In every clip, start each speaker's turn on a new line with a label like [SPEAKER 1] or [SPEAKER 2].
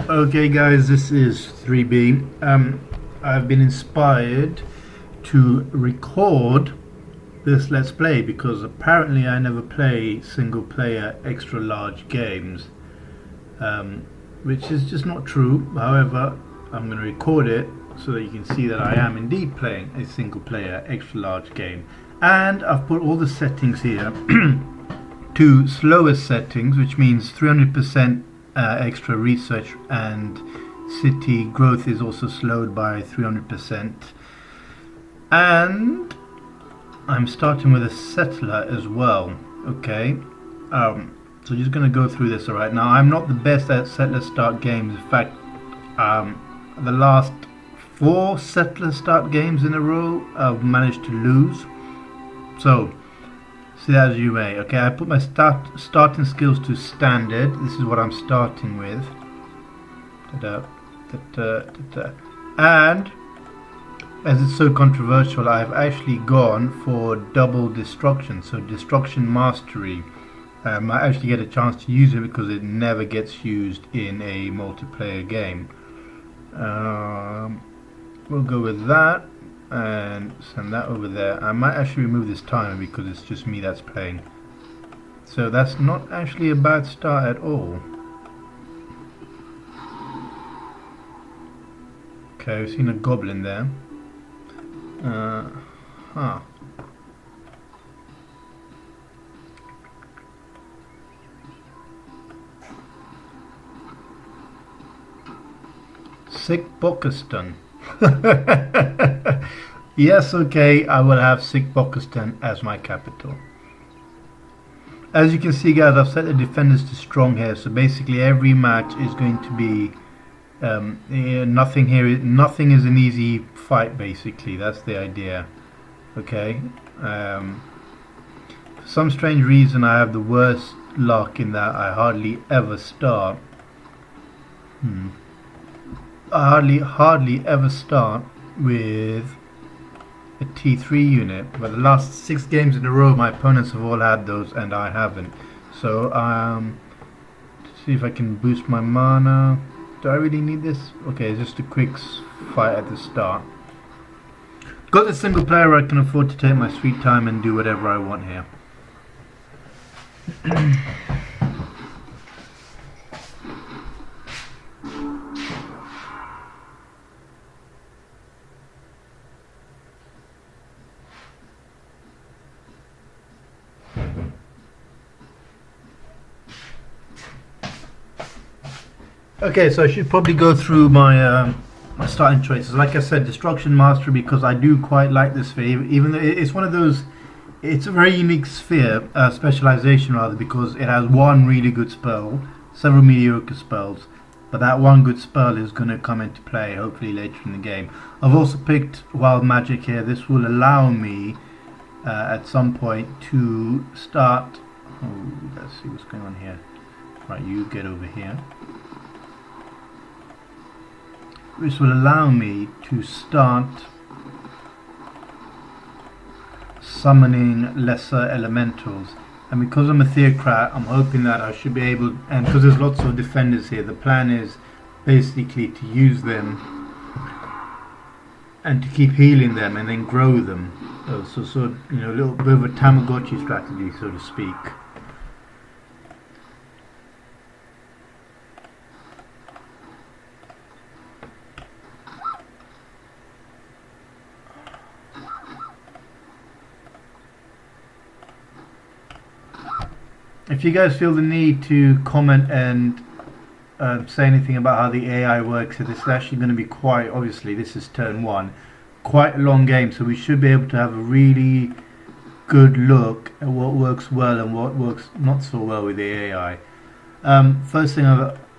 [SPEAKER 1] Okay guys, this is 3B. I've been inspired to record this Let's Play because apparently I never play single player extra large games, which is just not true. However, I'm going to record it so that you can see that I am indeed playing a single player extra large game. And I've put all the settings here to slowest settings, which means 300% extra research, and city growth is also slowed by 300%. And I'm starting with a settler as well. Okay, so just going to go through this. Alright, now I'm not the best at settler start games. In fact, the last 4 settler start games in a row I've managed to lose. So see that as you may. Okay, I put my starting skills to standard. This is what I'm starting with. And as it's so controversial, I've actually gone for double destruction. So destruction mastery. I actually get a chance to use it because it never gets used in a multiplayer game. We'll go with that and send that over there. I might actually remove this timer because it's just me that's playing. So that's not actually a bad start at all. Okay, we've seen a goblin there. Sick Bokistan. Yes, okay, I will have Sick Bokistan as my capital. As you can see guys, I've set the defenders to strong here, so basically every match is going to be nothing is an easy fight. Basically that's the idea. Okay, for some strange reason I have the worst luck in that I hardly ever start hardly ever start with a T3 unit, but the last 6 games in a row my opponents have all had those and I haven't. So see if I can boost my mana. Do I really need this? Okay, it's just a quick fight at the start. Got the single player where I can afford to take my sweet time and do whatever I want here. Okay, so I should probably go through my my starting choices. Like I said, Destruction Mastery, because I do quite like this sphere, even though it's one of those, it's a very unique sphere, specialization rather, because it has one really good spell, several mediocre spells, but that one good spell is going to come into play hopefully later in the game. I've also picked Wild Magic here. This will allow me at some point to start, let's see what's going on here. Right, you get over here. Which will allow me to start summoning lesser elementals. And because I'm a Theocrat, I'm hoping that I should be able, and because there's lots of defenders here, the plan is basically to use them and to keep healing them and then grow them. So you know, a little bit of a Tamagotchi strategy, so to speak. If you guys feel the need to comment and say anything about how the AI works, this is actually going to be quite, obviously this is turn 1, quite a long game, so we should be able to have a really good look at what works well and what works not so well with the AI. First thing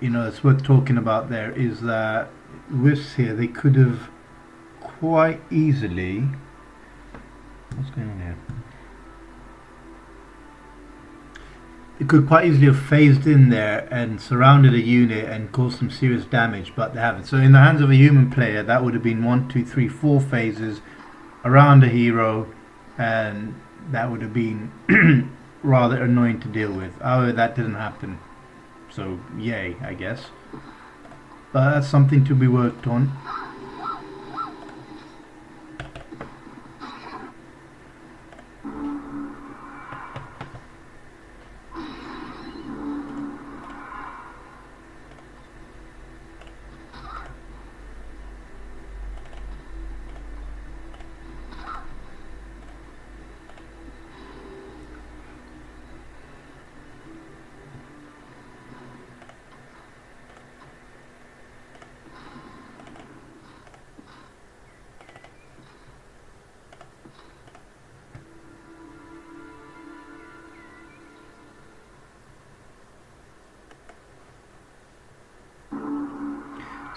[SPEAKER 1] it's worth talking about there is that with here they could have quite easily, what's going on here? It could quite easily have phased in there and surrounded a unit and caused some serious damage, but they haven't. So in the hands of a human player, that would have been 1, 2, 3, 4 phases around a hero, and that would have been rather annoying to deal with. However, that didn't happen. So yay, I guess. But that's something to be worked on.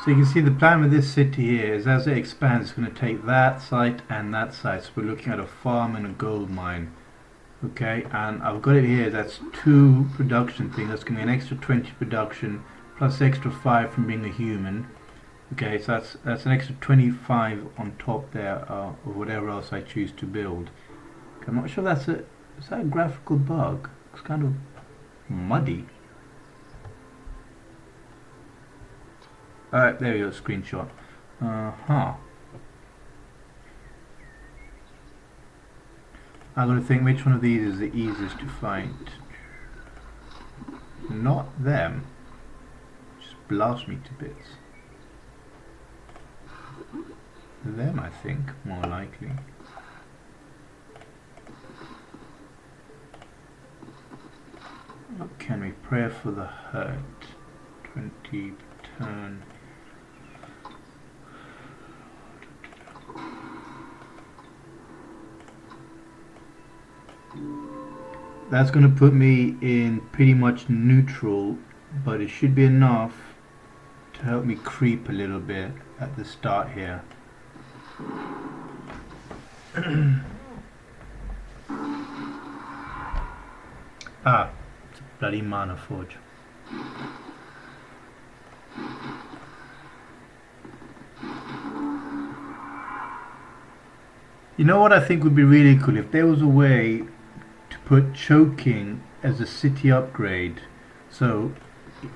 [SPEAKER 1] So you can see the plan with this city here is as it expands, it's going to take that site and that site. So we're looking at a farm and a gold mine. Okay, and I've got it here, that's 2 production things. That's going to be an extra 20 production plus extra 5 from being a human. Okay, so that's an extra 25 on top there of whatever else I choose to build. Okay, I'm not sure is that a graphical bug? It's kind of muddy. Alright, there we go, screenshot. I'm going to think which one of these is the easiest to find. Not them. Just blast me to bits. Them, I think, more likely. What can we pray for the hurt? 20 per turn. That's going to put me in pretty much neutral, but it should be enough to help me creep a little bit at the start here. Ah, it's a bloody mana forge. You know what I think would be really cool? If there was a way to put choking as a city upgrade. So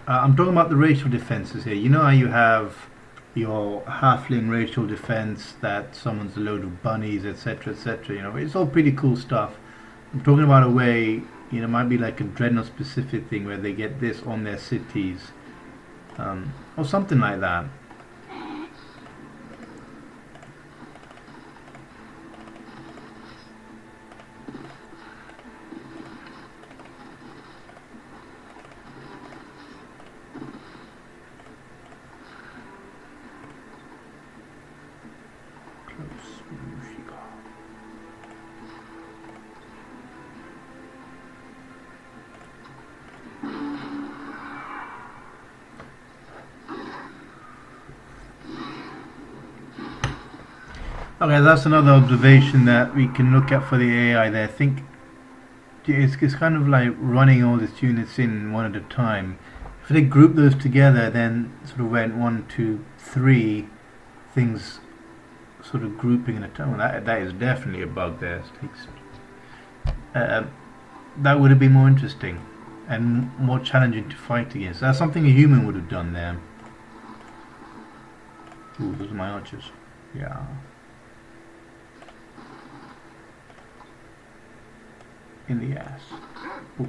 [SPEAKER 1] I'm talking about the racial defenses here. You know how you have your halfling racial defense that summons a load of bunnies, etc, etc. You know, it's all pretty cool stuff. I'm talking about a way, you know, it might be like a Dreadnought specific thing where they get this on their cities, or something like that. Okay, that's another observation that we can look at for the AI there. I think it's kind of like running all these units in one at a time. If they group those together, then sort of went 1, 2, 3 things sort of grouping in a time. That is definitely a bug there. That would have been more interesting and more challenging to fight against. That's something a human would have done there. Ooh, those are my archers. Yeah. In the ass. Ooh.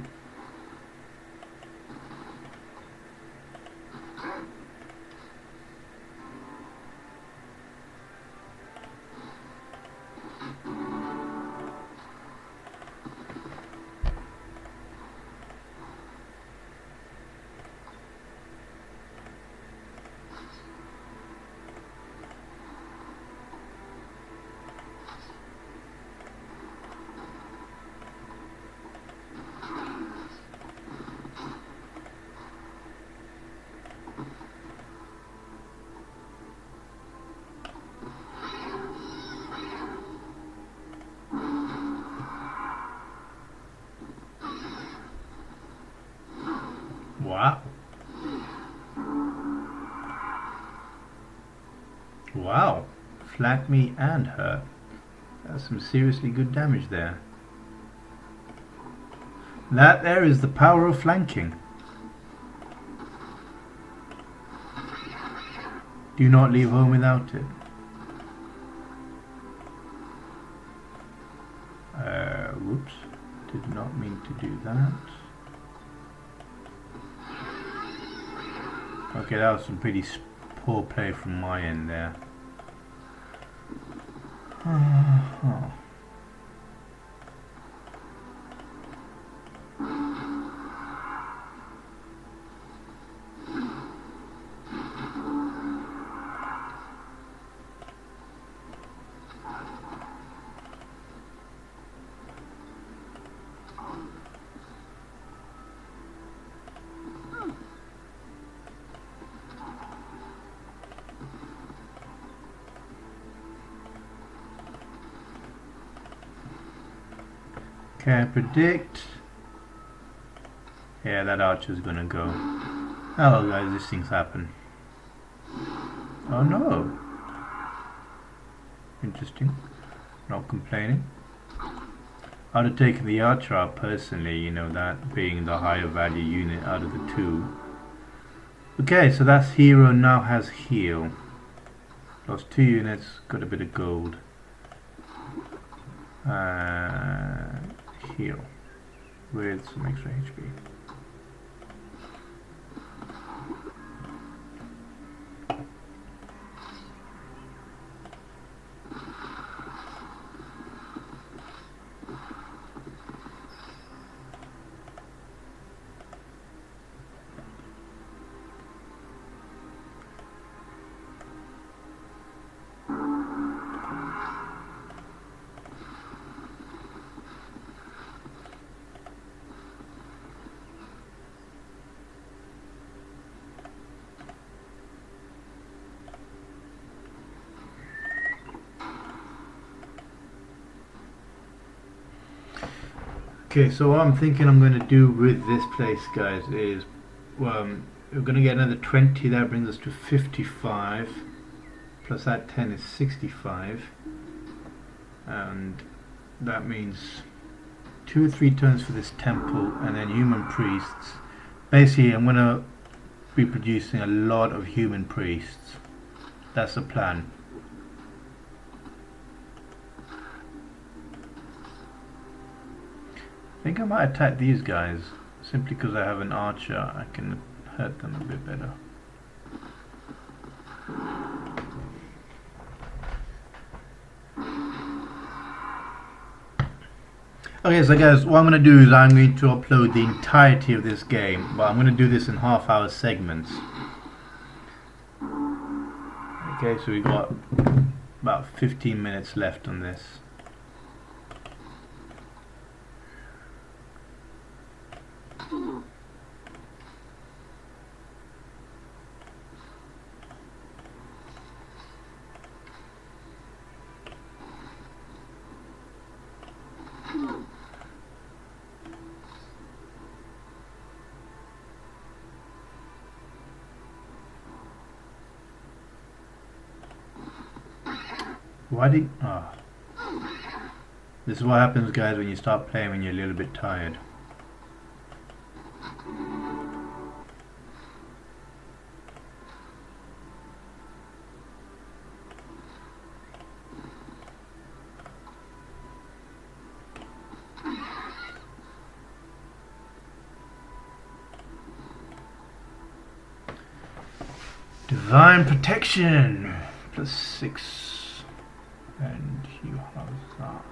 [SPEAKER 1] Wow. Wow. Flank me and her. That's some seriously good damage there. That there is the power of flanking. Do not leave home without it. Whoops. Did not mean to do that. Okay, that was some pretty poor play from my end there. Okay, I predict. Yeah, that archer's gonna go. Hello guys, these things happen. Oh no. Interesting. Not complaining. I'd have taken the archer out personally, you know, that being the higher value unit out of the two. Okay, so that's hero now has heal. Lost 2 units, got a bit of gold. Heal with some extra HP. Okay, so what I'm thinking I'm going to do with this place, guys, is we're going to get another 20. That brings us to 55. Plus that 10 is 65. And that means 2 or 3 turns for this temple and then human priests. Basically, I'm going to be producing a lot of human priests. That's the plan. I think I might attack these guys simply because I have an archer. I can hurt them a bit better. Okay, so guys, what I'm going to do is I'm going to upload the entirety of this game, but I'm going to do this in half-hour segments. Okay, so we've got about 15 minutes left on this. Why did... Oh. This is what happens, guys, when you start playing when you're a little bit tired. Divine protection +6. And you have that.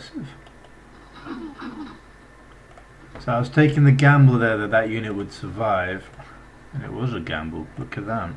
[SPEAKER 1] impressive. So I was taking the gamble there that that unit would survive, and it was a gamble. Look at that.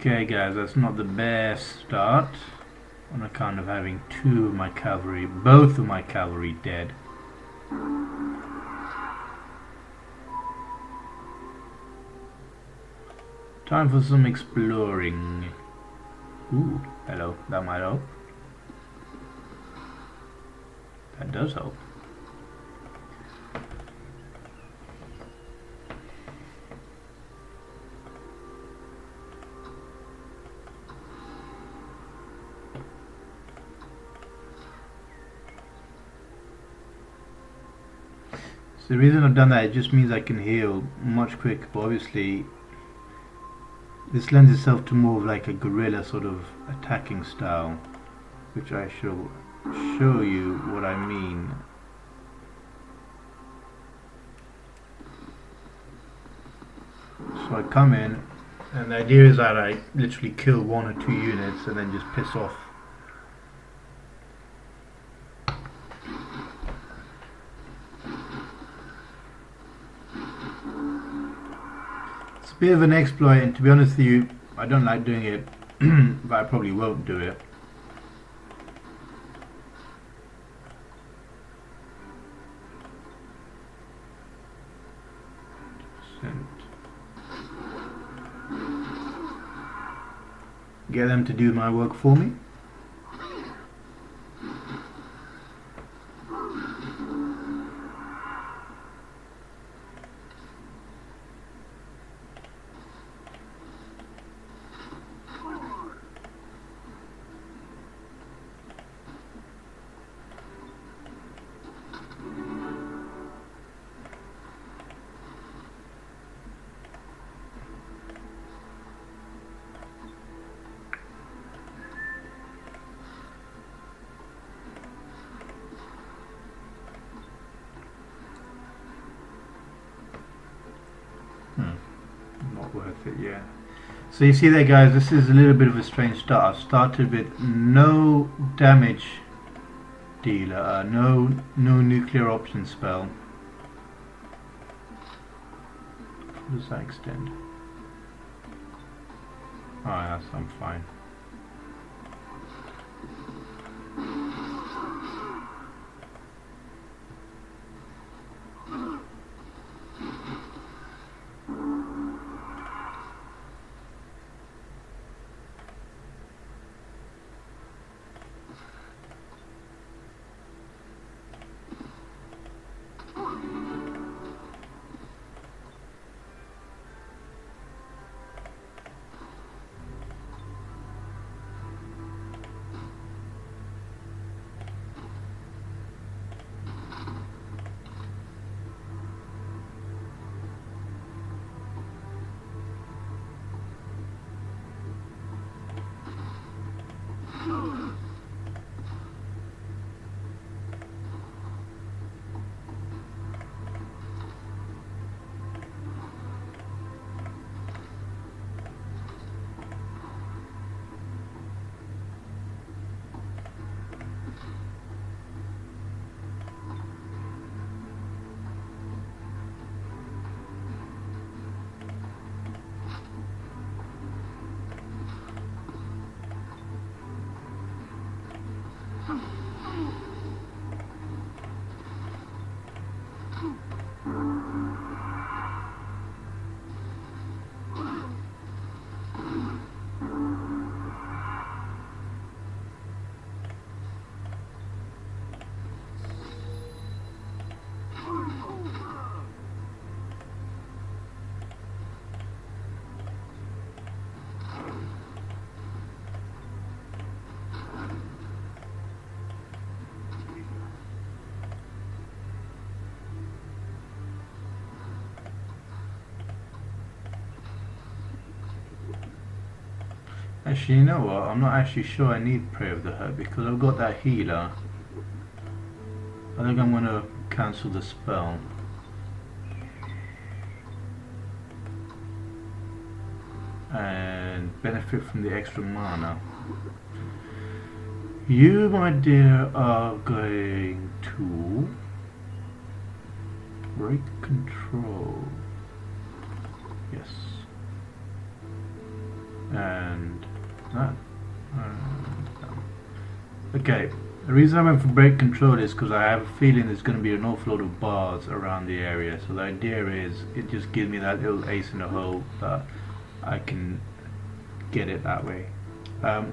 [SPEAKER 1] Okay guys, that's not the best start on account of having both of my cavalry dead. Time for some exploring. Ooh, hello, that might help. That does help. The reason I've done that, it just means I can heal much quicker, but obviously this lends itself to more of like a guerrilla sort of attacking style, which I shall show you what I mean. So I come in, and the idea is that I literally kill 1 or 2 units and then just piss off. Bit of an exploit, and to be honest with you, I don't like doing it, but I probably won't do it. Get them to do my work for me. Not worth it, yeah. So you see there guys, this is a little bit of a strange start. I've started with no damage dealer, no nuclear option spell. What does that extend? Oh yes, I'm fine. Actually, you know what? I'm not actually sure I need Pray of the Hurt because I've got that healer. I think I'm going to cancel the spell. And benefit from the extra mana. You, my dear, are going to break control. Yes. And that. Okay. The reason I went for break control is because I have a feeling there's going to be an awful lot of bars around the area. So the idea is it just gives me that little ace in the hole that I can get it that way.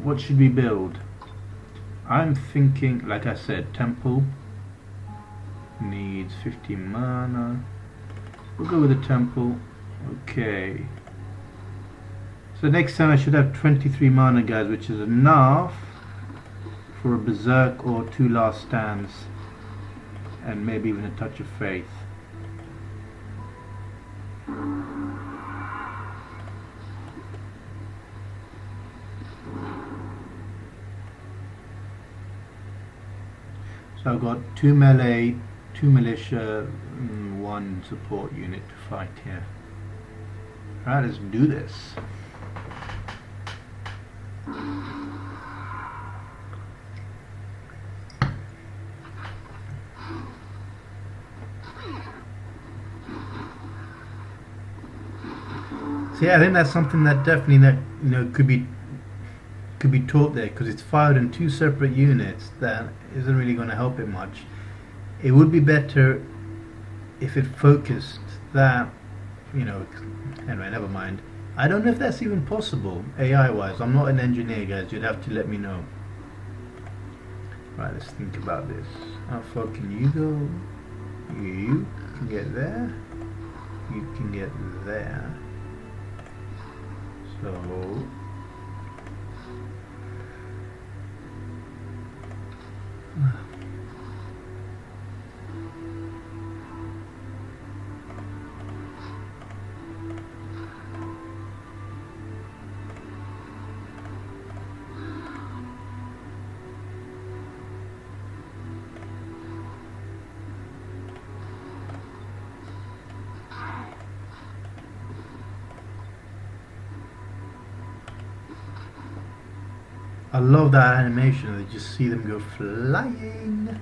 [SPEAKER 1] What should we build? I'm thinking, like I said, temple needs 50 mana. We'll go with the temple. Okay. So next time I should have 23 mana, guys, which is enough for a berserk or 2 last stands, and maybe even a touch of faith. So I've got 2 melee, 2 militia, 1 support unit to fight here. Alright, let's do this. So yeah, I think that's something that definitely could be taught there, because it's fired in 2 separate units. That isn't really going to help it much. It would be better if it focused that, anyway, never mind. I don't know if that's even possible AI wise. I'm not an engineer, guys, you'd have to let me know. Right, let's think about this. How far can you go? You can get there. You can get there. So I love that animation. They just see them go flying.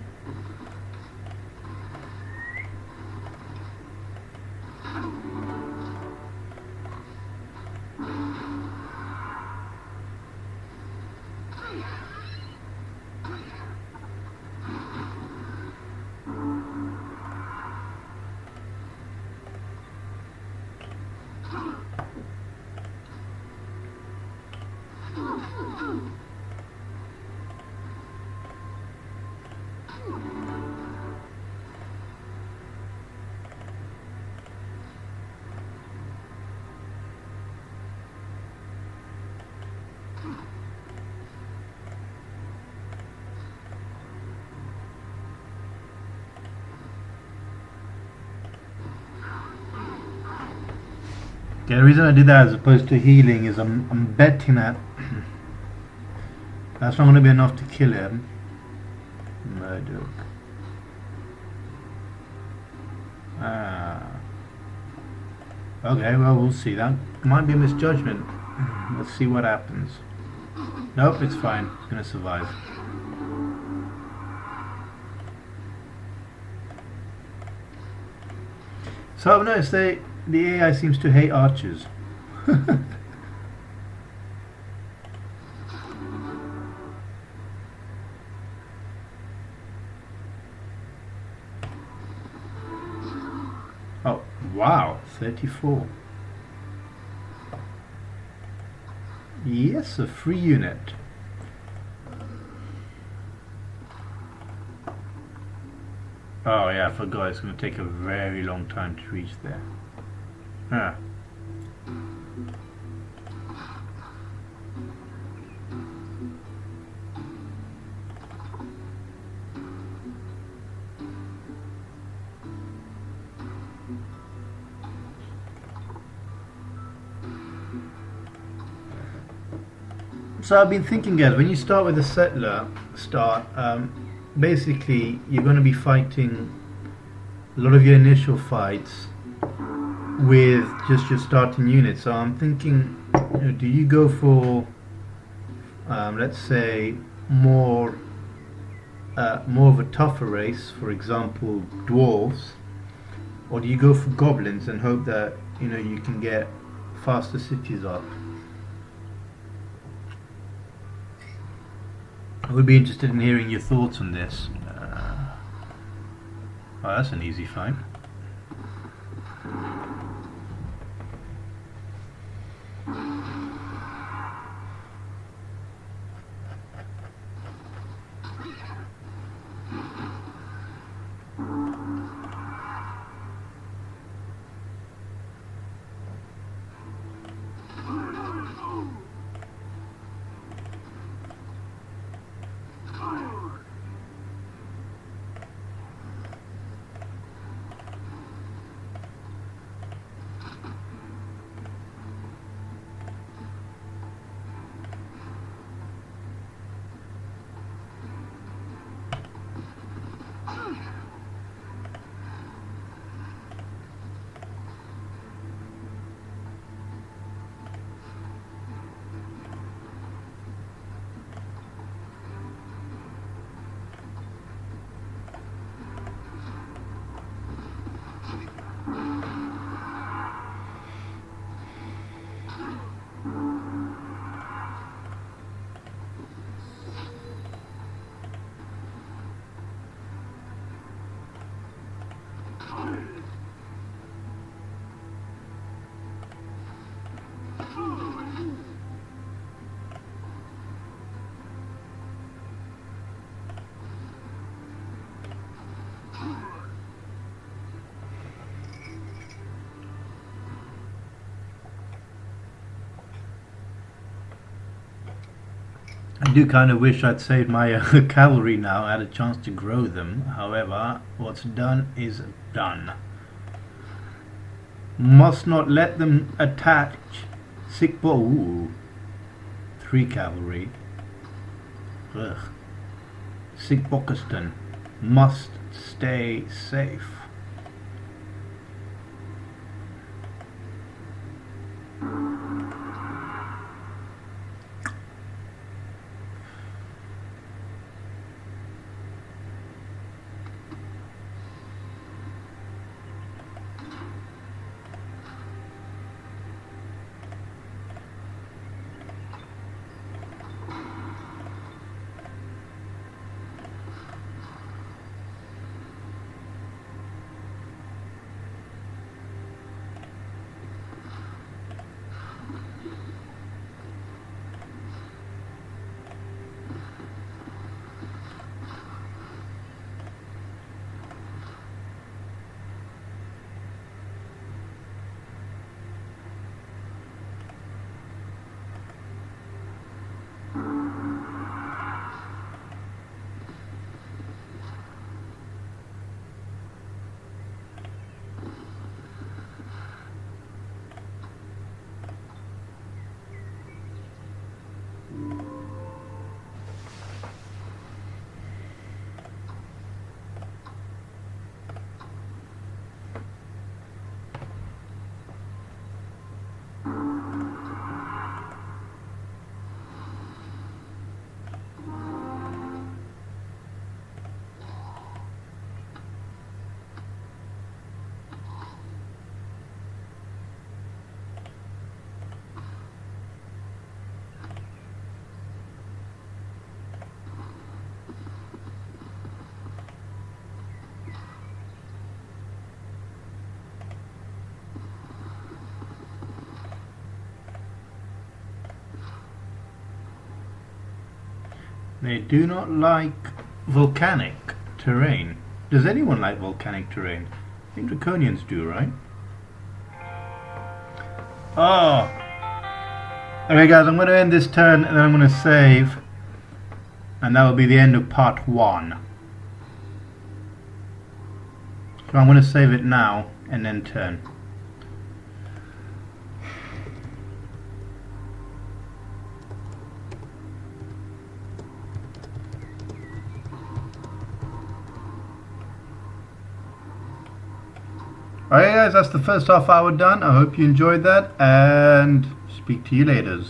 [SPEAKER 1] Okay, the reason I did that as opposed to healing is I'm betting that that's not going to be enough to kill him. Murdoch. Okay, well, we'll see. That might be a misjudgment. Let's see what happens. Nope, it's fine. It's going to survive. So I've noticed the AI seems to hate archers. Oh, wow, 34. Yes, a free unit. Oh yeah, I forgot it's going to take a very long time to reach there. Ah. So I've been thinking, guys, when you start with a settler basically you're going to be fighting a lot of your initial fights with just your starting unit. So I'm thinking, do you go for let's say more of a tougher race, for example dwarves, or do you go for goblins and hope that you can get faster cities up? I would be interested in hearing your thoughts on this. Oh, that's an easy fight. I do kind of wish I'd saved my cavalry now. I had a chance to grow them. However, what's done is done. Must not let them attach sick bow. Ooh. 3 cavalry. Ugh. Sick Bokaston. Must stay safe. They do not like volcanic terrain. Does anyone like volcanic terrain? I think Draconians do, right? Oh! Okay guys, I'm going to end this turn and then I'm going to save. And that will be the end of part 1. So I'm going to save it now and then turn. Alright guys, that's the first half hour done. I hope you enjoyed that, and speak to you later.